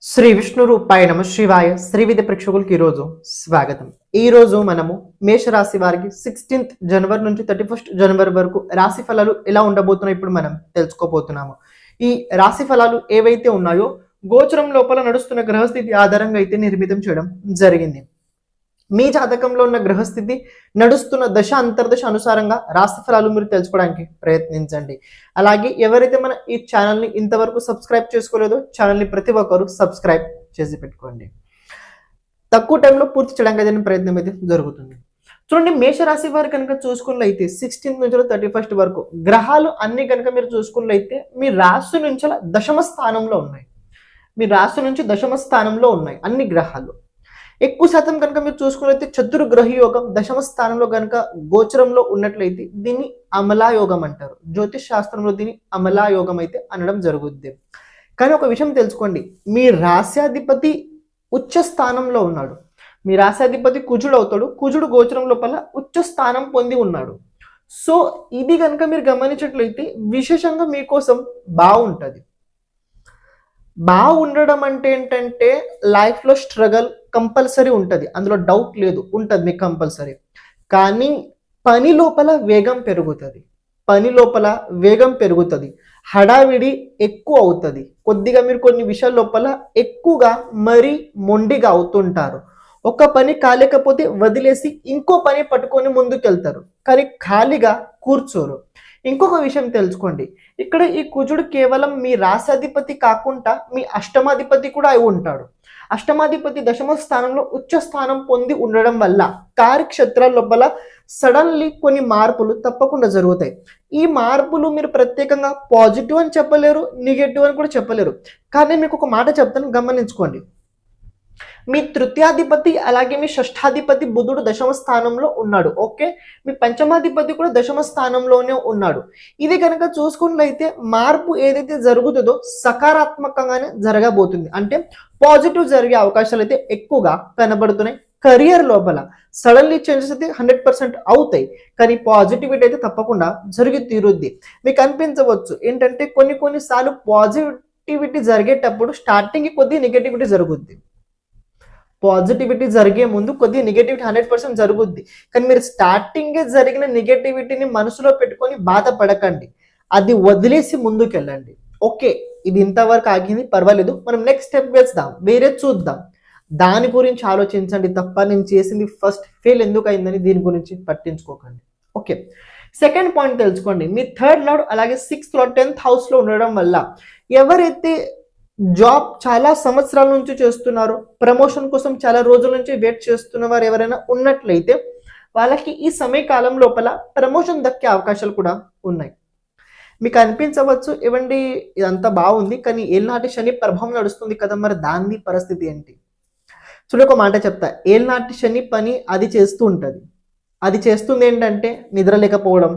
శ్రీ విష్ణు రూపాయ నమ శివాయ శ్రీ విద్య ప్రేక్షకులకి ఈరోజు స్వాగతం. ఈరోజు మనము మేషరాశి వారికి 16th జనవరి నుంచి 31st జనవరి వరకు రాశి ఫలాలు ఎలా ఉండబోతున్నాయి ఇప్పుడు మనం తెలుసుకోబోతున్నాము. ఈ రాశి ఫలాలు ఏవైతే ఉన్నాయో గోచరం లోపల నడుస్తున్న గ్రహస్థితి ఆధారంగా అయితే నిర్మితం చేయడం జరిగింది. మీ జాతకంలో ఉన్న గ్రహస్థితి నడుస్తున్న దశ అంతర్దశ అనుసారంగా రాశి ఫలాలు మీరు తెలుసుకోవడానికి ప్రయత్నించండి. అలాగే ఎవరైతే మన ఈ ఛానల్ని ఇంతవరకు సబ్స్క్రైబ్ చేసుకోలేదో ఛానల్ని ప్రతి ఒక్కరు సబ్స్క్రైబ్ చేసి పెట్టుకోండి. తక్కువ టైంలో పూర్తి చేయడానికి అయితే ప్రయత్నం అయితే జరుగుతుంది. చూడండి, మేషరాశి వారు కనుక చూసుకున్నట్లయితే 16th నుంచి 31st వరకు గ్రహాలు అన్ని కనుక మీరు చూసుకున్నట్లయితే మీ రాశి నుంచి దశమ స్థానంలో ఉన్నాయి. మీ రాశి నుంచి దశమ స్థానంలో ఉన్నాయి అన్ని గ్రహాలు. ఎక్కువ శాతం కనుక మీరు చూసుకున్నట్లయితే చతుర్గ్రహ యోగం దశమ స్థానంలో కనుక గోచరంలో ఉన్నట్లయితే దీన్ని అమలా యోగం అంటారు. జ్యోతిష్ శాస్త్రంలో దీన్ని అమలా యోగం అయితే అనడం జరుగుద్ది. కానీ ఒక విషయం తెలుసుకోండి, మీ రాశ్యాధిపతి ఉచ్చ స్థానంలో ఉన్నాడు. మీ రాశ్యాధిపతి కుజుడు అవుతాడు. కుజుడు గోచరం లోపల ఉచ్చ స్థానం పొంది ఉన్నాడు. సో ఇది కనుక మీరు గమనించినట్లయితే విశేషంగా మీకోసం బాగుంటుంది. ఉండడం అంటే ఏంటంటే లైఫ్లో స్ట్రగల్ కంపల్సరీ ఉంటుంది, అందులో డౌట్ లేదు, ఉంటుంది మీకు కంపల్సరీ. కానీ పని లోపల వేగం పెరుగుతుంది, హడావిడి ఎక్కువ అవుతుంది. కొద్దిగా మీరు కొన్ని విషయాల లోపల ఎక్కువగా మరీ మొండిగా అవుతుంటారు. ఒక పని కాలేకపోతే వదిలేసి ఇంకో పని పట్టుకొని ముందుకెళ్తారు, కానీ ఖాళీగా కూర్చోరు. ఇంకొక విషయం తెలుసుకోండి, ఇక్కడ ఈ కుజుడు కేవలం మీ రాశాధిపతి కాకుండా మీ అష్టమాధిపతి కూడా అయి ఉంటాడు. అష్టమాధిపతి దశమ స్థానంలో ఉచ్చ స్థానం పొంది ఉండడం వల్ల కార్యక్షేత్రాల లోపల సడన్లీ కొన్ని మార్పులు తప్పకుండా జరుగుతాయి. ఈ మార్పులు మీరు ప్రత్యేకంగా పాజిటివ్ అని చెప్పలేరు, నెగటివ్ అని కూడా చెప్పలేరు. కానీ మీకు ఒక మాట చెప్తాను, గమనించుకోండి. మీ తృతీయాధిపతి అలాగే మీ షష్ఠాధిపతి బుధుడు దశమ స్థానంలో ఉన్నాడు. ఓకే, మీ పంచమాధిపతి కూడా దశమ స్థానంలోనే ఉన్నాడు. ఇది కనుక చూసుకున్నట్లయితే మార్పు ఏదైతే జరుగుతుందో సకారాత్మకంగానే జరగబోతుంది, అంటే పాజిటివ్ జరిగే అవకాశాలు అయితే ఎక్కువగా కనబడుతున్నాయి. కెరియర్ లోపల సడన్లీ చేంజెస్ అయితే 100% అవుతాయి, కానీ పాజిటివిటీ అయితే తప్పకుండా జరిగి తీరుద్ది. మీకు అనిపించవచ్చు ఏంటంటే కొన్నిసార్లు పాజిటివిటీ జరిగేటప్పుడు స్టార్టింగ్ కొద్దిగా నెగటివిటీ జరుగుద్ది. పాజిటివిటీ జరిగే ముందు కొద్దిగా నెగటివిటీ 100% జరుగుద్ది. కానీ మీరు స్టార్టింగే జరిగిన నెగటివిటీని మనసులో పెట్టుకొని బాధపడకండి, అది వదిలేసి ముందుకెళ్ళండి. ఓకే, ఇది ఇంతవరకు ఆగింది, పర్వాలేదు, మనం నెక్స్ట్ స్టెప్ వేద్దాం, వేరే చూద్దాం, దాని గురించి ఆలోచించండి తప్ప నేను చేసింది ఫస్ట్ ఫెయిల్ ఎందుకు అయిందని దీని గురించి పట్టించుకోకండి. ఓకే, సెకండ్ పాయింట్ తెలుసుకోండి, మీ థర్డ్ లార్డ్ అలాగే 6th లార్డ్ 10th హౌస్లో ఉండడం వల్ల ఎవరైతే జాబ్ చాలా సంవత్సరాల నుంచి చేస్తున్నారు, ప్రమోషన్ కోసం చాలా రోజుల నుంచి వెయిట్ చేస్తున్న వారు ఎవరైనా ఉన్నట్లయితే వాళ్ళకి ఈ సమయకాలం లోపల ప్రమోషన్ దక్కే అవకాశాలు కూడా ఉన్నాయి. మీకు అనిపించవచ్చు ఏవండి ఇదంతా బాగుంది, కానీ ఏళ్ళనాటి శని ప్రభావం నడుస్తుంది కదా, మరి దాని పరిస్థితి ఏంటి? చూడ, ఒక మాట చెప్తా, ఏళ్ళనాటి శని పని అది చేస్తూ ఉంటుంది. అది చేస్తుంది ఏంటంటే నిద్ర లేకపోవడం,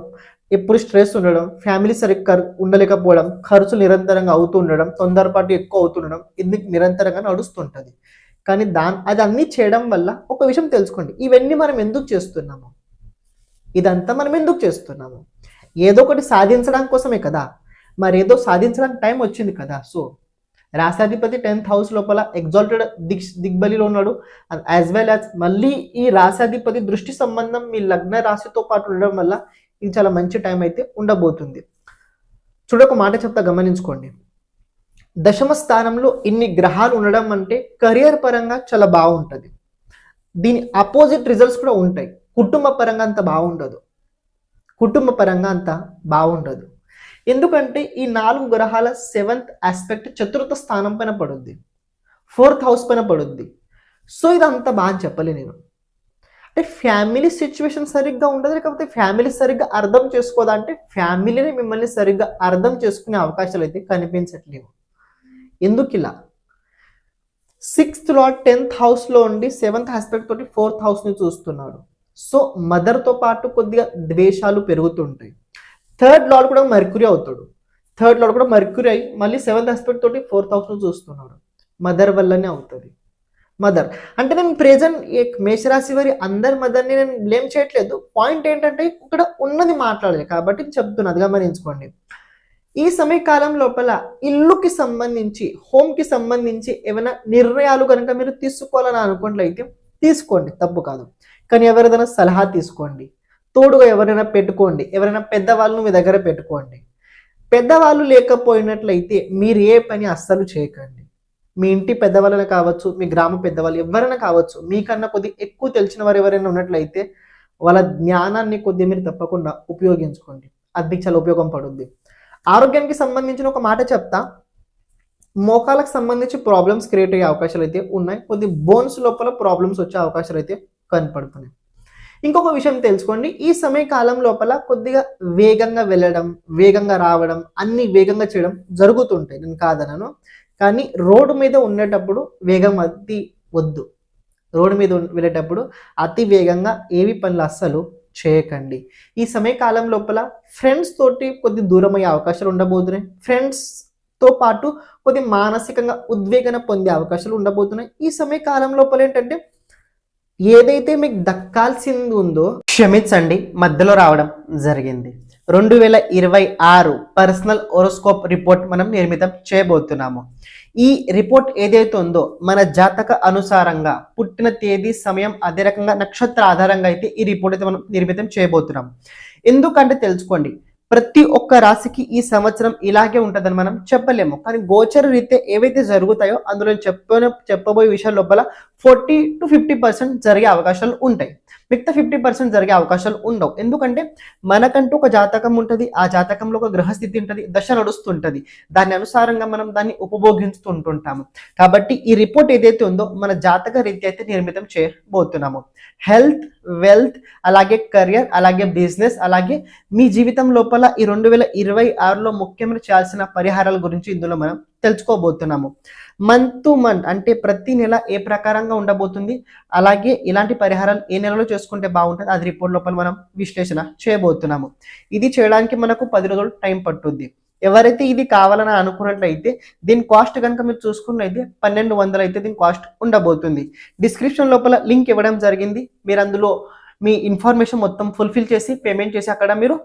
ఎప్పుడు స్ట్రెస్ ఉండడం, ఫ్యామిలీ సరిగ్గా ఉండలేకపోవడం, ఖర్చులు నిరంతరంగా అవుతూ ఉండడం, తొందరపాటు ఎక్కువ అవుతుండడం, ఇది నిరంతరంగా నడుస్తుంటుంది. కానీ అది అన్నీ చేయడం వల్ల ఒక విషయం తెలుసుకోండి, ఇవన్నీ మనం ఎందుకు చేస్తున్నాము? ఇదంతా మనం ఎందుకు చేస్తున్నాము? ఏదో ఒకటి సాధించడం కోసమే కదా. మరి ఏదో సాధించడానికి టైం వచ్చింది కదా. సో రాశాధిపతి 10th హౌస్ లోపల ఎగ్జాల్టెడ్ దిగ్బలిలో ఉన్నాడు. యాజ్ వెల్ యాజ్ మళ్ళీ ఈ రాశాధిపతి దృష్టి సంబంధం మీ లగ్న రాశితో పాటు ఉండడం వల్ల ఇది చాలా మంచి టైం అయితే ఉండబోతుంది. చూడొక మాట చెప్తా, గమనించుకోండి. దశమ స్థానంలో ఇన్ని గ్రహాలు ఉండడం అంటే కెరియర్ పరంగా చాలా బాగుంటుంది. దీని అపోజిట్ రిజల్ట్స్ కూడా ఉంటాయి. కుటుంబ పరంగా అంత బాగుండదు. ఎందుకంటే ఈ 4 గ్రహాల 7th ఆస్పెక్ట్ చతుర్థ స్థానం పైన పడుద్ది, 4th హౌస్ పైన పడుద్ది. సో ఇది అంత బాగా చెప్పలే నేను. అంటే ఫ్యామిలీ సిచ్యువేషన్ సరిగ్గా ఉండదు, లేకపోతే ఫ్యామిలీ సరిగ్గా అర్థం చేసుకోదా అంటే ఫ్యామిలీని మిమ్మల్ని సరిగ్గా అర్థం చేసుకునే అవకాశాలు అయితే కనిపించట్లేవు. ఎందుకు ఇలా? 6th లార్డ్ 10th హౌస్లో ఉండి 7th ఆస్పెక్ట్ తోటి 4th హౌస్ని చూస్తున్నాడు. సో మదర్తో పాటు కొద్దిగా ద్వేషాలు పెరుగుతుంటాయి. థర్డ్ లార్డ్ కూడా మర్క్యూరీ అవుతాడు. థర్డ్ లార్డ్ కూడా మర్క్యూరీ అయ్యి మళ్ళీ 7th ఆస్పెక్ట్ తోటి 4th హౌస్ను చూస్తున్నాడు. మదర్ వల్లనే అవుతుంది. మదర్ అంటే నేను ప్రెజెంట్ మేషరాశి వారి అందరి మదర్ని నేను బ్లేమ్ చేయట్లేదు. పాయింట్ ఏంటంటే ఇక్కడ ఉన్నది మాట్లాడాలి కాబట్టి చెప్తున్నది, గమనించుకోండి. ఈ సమయకాలం లోపల ఇల్లుకి సంబంధించి, హోమ్కి సంబంధించి ఏమైనా నిర్ణయాలు కనుక మీరు తీసుకోవాలని అనుకున్నట్లయితే తీసుకోండి, తప్పు కాదు. కానీ ఎవరిదైనా సలహా తీసుకోండి, తోడుగా ఎవరైనా పెట్టుకోండి, ఎవరైనా పెద్దవాళ్ళను మీ దగ్గర పెట్టుకోండి. పెద్దవాళ్ళు లేకపోయినట్లయితే మీరు ఏ పని అస్సలు చేయకండి. మీ ఇంటి పెద్దవాళ్ళని కావచ్చు, మీ గ్రామ పెద్దవాళ్ళు ఎవరైనా కావచ్చు, మీకన్నా కొద్దిగా ఎక్కువ తెలిసిన వారు ఎవరైనా ఉన్నట్లయితే వాళ్ళ జ్ఞానాన్ని కొద్దిగా మీరు తప్పకుండా ఉపయోగించుకోండి. అది చాలా ఉపయోగం పడుద్ది. ఆరోగ్యానికి సంబంధించిన ఒక మాట చెప్తా. మోకాలకు సంబంధించి ప్రాబ్లమ్స్ క్రియేట్ అయ్యే అవకాశాలు అయితే ఉన్నాయి. కొద్ది బోన్స్ లోపల ప్రాబ్లమ్స్ వచ్చే అవకాశాలు అయితే కనపడుతున్నాయి. ఇంకొక విషయం తెలుసుకోండి, ఈ సమయ కాలం లోపల కొద్దిగా వేగంగా వెళ్ళడం, వేగంగా రావడం, అన్ని వేగంగా చేయడం జరుగుతుంటాయి, నేను కాదనను. కానీ రోడ్డు మీద ఉండేటప్పుడు వేగం అతి వద్దు. రోడ్డు మీద వెళ్ళేటప్పుడు అతి వేగంగా ఏవి పనులు అస్సలు చేయకండి. ఈ సమయ కాలం లోపల ఫ్రెండ్స్ తోటి కొద్ది దూరం అయ్యే అవకాశాలు ఉండబోతున్నాయి. ఫ్రెండ్స్తో పాటు కొద్ది మానసికంగా ఉద్వేగన పొందే అవకాశాలు ఉండబోతున్నాయి. ఈ సమయ కాలం లోపల ఏంటంటే ఏదైతే మీకు దక్కాల్సింది ఉందో క్షమించండి, మధ్యలో రావడం జరిగింది. 2026 పర్సనల్ హోరోస్కోప్ రిపోర్ట్ మనం నిర్మితం చేయబోతున్నాము. ఈ రిపోర్ట్ ఏదైతే ఉందో మన జాతక అనుసారంగా పుట్టిన తేదీ, సమయం, అదే రకంగా నక్షత్ర ఆధారంగా అయితే ఈ రిపోర్ట్ అయితే మనం నిర్మితం చేయబోతున్నాం. ఎందుకంటే తెలుసుకోండి, ప్రతి ఒక్క రాశికి ఈ సంవత్సరం ఇలాగే ఉంటుందని మనం చెప్పలేము. కానీ గోచర రీత్యా ఏవైతే జరుగుతాయో అందులో చెప్పబోయే విషయాల లోపల 40 to 50% జరిగే అవకాశాలు ఉంటాయి. మిగతా 50% జరిగే అవకాశాలు ఉండవు. ఎందుకంటే మనకంటూ ఒక జాతకం ఉంటుంది, ఆ జాతకంలో ఒక గ్రహస్థితి ఉంటుంది, దశ నడుస్తుంటుంది. దాని అనుసారంగా మనం దాన్ని ఉపభోగిస్తుంటుంటాము. కాబట్టి ఈ రిపోర్ట్ ఏదైతే ఉందో మన జాతక రీత్యా అయితే నిర్మితం చేయబోతున్నాము. హెల్త్, వెల్త్, అలాగే కెరియర్, అలాగే బిజినెస్, అలాగే మీ జీవితం లోపల ఈ 2026లో ముఖ్యమైన చేయాల్సిన పరిహారాల గురించి ఇందులో మనం తెలుసుకోబోతున్నాము. మంత్ టు మంత్ అంటే ప్రతి నెల ఏ ప్రకారంగా ఉండబోతుంది, అలాగే ఇలాంటి పరిహారాలు ఏ నెలలో చేసుకుంటే బాగుంటుంది, అది రిపోర్ట్ లోపల మనం విశ్లేషణ చేయబోతున్నాము. ఇది చేయడానికి మనకు 10 రోజులు టైం పట్టుద్ది. ఎవరైతే ఇది కావాలని అనుకున్నట్లయితే దీని కాస్ట్ కనుక మీరు చూసుకున్నట్లయితే 1200 అయితే దీని కాస్ట్ ఉండబోతుంది. డిస్క్రిప్షన్ లోపల లింక్ ఇవ్వడం జరిగింది. మీరు అందులో మీ ఇన్ఫర్మేషన్ మొత్తం ఫుల్ఫిల్ చేసి పేమెంట్ చేసి అక్కడ మీరు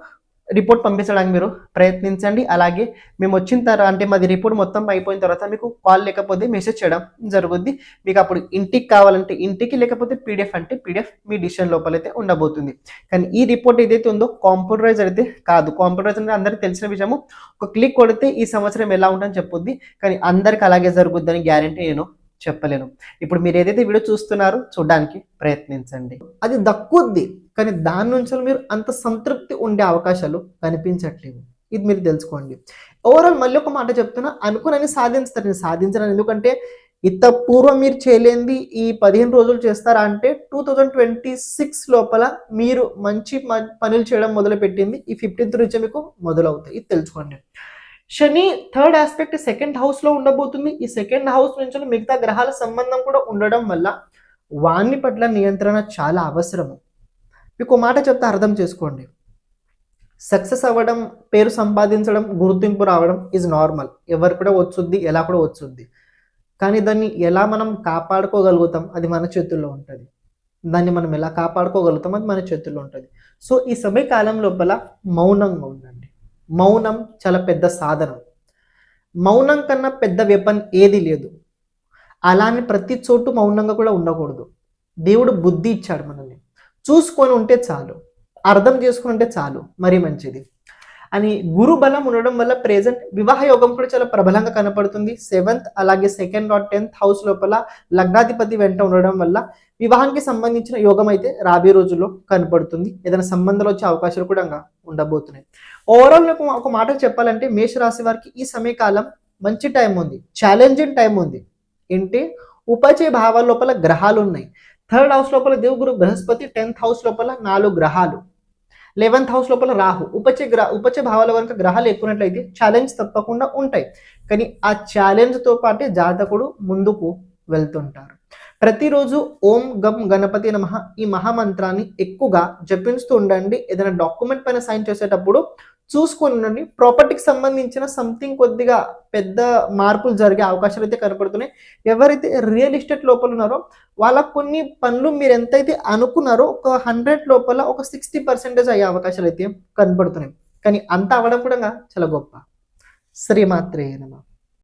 రిపోర్ట్ పంపించడానికి మీరు ప్రయత్నించండి. అలాగే మేము వచ్చిన తర్వాత అంటే మాది రిపోర్ట్ మొత్తం అయిపోయిన తర్వాత మీకు కాల్ లేకపోతే మెసేజ్ చేయడం జరుగుద్ది. మీకు అప్పుడు ఇంటికి కావాలంటే ఇంటికి, లేకపోతే పీడిఎఫ్ అంటే పీడిఎఫ్ మీ డిసిషన్ లోపలైతే ఉండబోతుంది. కానీ ఈ రిపోర్ట్ ఏదైతే ఉందో కాంప్యూటరైజ్ అయితే కాదు. కాంప్యూటరైజ్ అంటే అందరికీ తెలిసిన విషయము, ఒక క్లిక్ కొడితే ఈ సంవత్సరం ఎలా ఉంటుందని చెప్పుద్ది. కానీ అందరికి అలాగే జరుగుద్దని గ్యారంటీ నేను చెప్పలేను. ఇప్పుడు మీరు ఏదైతే వీడియో చూస్తున్నారో చూడడానికి ప్రయత్నించండి. అది దక్కుద్ది, కానీ దాని నుంచి మీరు అంత సంతృప్తి ఉండే అవకాశాలు కనిపించట్లేవు. ఇది మీరు తెలుసుకోండి. ఓవరాల్ మళ్ళీ ఒక మాట చెప్తున్నా, అనుకుని సాధించుతారు. నేను సాధించను, ఎందుకంటే ఇంత పూర్వం మీరు చేయలేంది ఈ 15 రోజులు చేస్తారా అంటే 2026 లోపల మీరు మంచి పనులు చేయడం మొదలు పెట్టింది ఈ 15th నుంచి మీకు మొదలవుతాయి. ఇది తెలుసుకోండి. శని థర్డ్ ఆస్పెక్ట్ సెకండ్ హౌస్ లో ఉండబోతుంది. ఈ సెకండ్ హౌస్ నుంచి మిగతా గ్రహాల సంబంధం కూడా ఉండడం వల్ల వాణ్ణి పట్ల నియంత్రణ చాలా అవసరము. మీకు మాట చెప్తే అర్థం చేసుకోండి. సక్సెస్ అవ్వడం, పేరు సంపాదించడం, గుర్తింపు రావడం ఈజ్ నార్మల్, ఎవరు కూడా వచ్చుద్ది, ఎలా కూడా వచ్చుద్ది. కానీ దాన్ని ఎలా మనం కాపాడుకోగలుగుతాం అది మన చేతుల్లో ఉంటుంది. దాన్ని మనం ఎలా కాపాడుకోగలుగుతాం అది మన చేతుల్లో ఉంటుంది. సో ఈ సమయకాలం లోపల మౌనంగా ఉండండి. మౌనం చాలా పెద్ద సాధనం. మౌనం కన్నా పెద్ద వెపన్ ఏది లేదు. అలానే ప్రతి చోటు మౌనంగా కూడా ఉండకూడదు. దేవుడు బుద్ధి ఇచ్చాడు, మనల్ని చూసుకొని ఉంటే చాలు, అర్థం చేసుకుని ఉంటే చాలు, మరీ మంచిది అని. గురు బలం ఉండడం వల్ల ప్రెజెంట్ వివాహ యోగం కూడా చాలా ప్రబలంగా కనపడుతుంది. 7th అలాగే 2nd or 10th హౌస్ లోపల లగ్నాధిపతి వెంట ఉండడం వల్ల వివాహానికి సంబంధించిన యోగం అయితే రాబోయే రోజుల్లో కనపడుతుంది. ఏదైనా సంబంధాలు వచ్చే అవకాశాలు కూడా ఉండబోతున్నాయి. ఓవరాల్ ఒక మాట చెప్పాలంటే మేషరాశి వారికి ఈ సమయకాలం మంచి టైం ఉంది, ఛాలెంజింగ్ టైం ఉంది. ఏంటి, ఉపచయ భావాల లోపల గ్రహాలు ఉన్నాయి. 3rd హౌస్ లోపల దేవుగురు బృహస్పతి, 10th హౌస్ లోపల 4 గ్రహాలు, 11th హౌస్ లోపల రాహు. ఉపచయ భావాల కనుక గ్రహాలు ఎక్కున్నట్లయితే ఛాలెంజ్ తప్పకుండా ఉంటాయి. కానీ ఆ ఛాలెంజ్తో పాటే జాతకుడు ముందుకు వెళ్తుంటారు. ప్రతిరోజు ఓం గం గణపతి నమః ఈ మహామంత్రాన్ని ఎక్కువగా జపిస్తూ ఉండండి. ఏదైనా డాక్యుమెంట్ పైన సైన్ చేసేటప్పుడు చూసుకొని ఉండండి. ప్రాపర్టీకి సంబంధించిన సంథింగ్ కొద్దిగా పెద్ద మార్పులు జరిగే అవకాశాలు అయితే కనపడుతున్నాయి. ఎవరైతే రియల్ ఎస్టేట్ లోపల ఉన్నారో వాళ్ళకు కొన్ని పనులు మీరు ఎంతైతే అనుకున్నారో ఒక 100 లోపల ఒక 60% అయ్యే అవకాశాలు అయితే కనపడుతున్నాయి. కానీ అంత అవ్వడం కూడా చాలా గొప్ప. శ్రీమాత్రే నమః.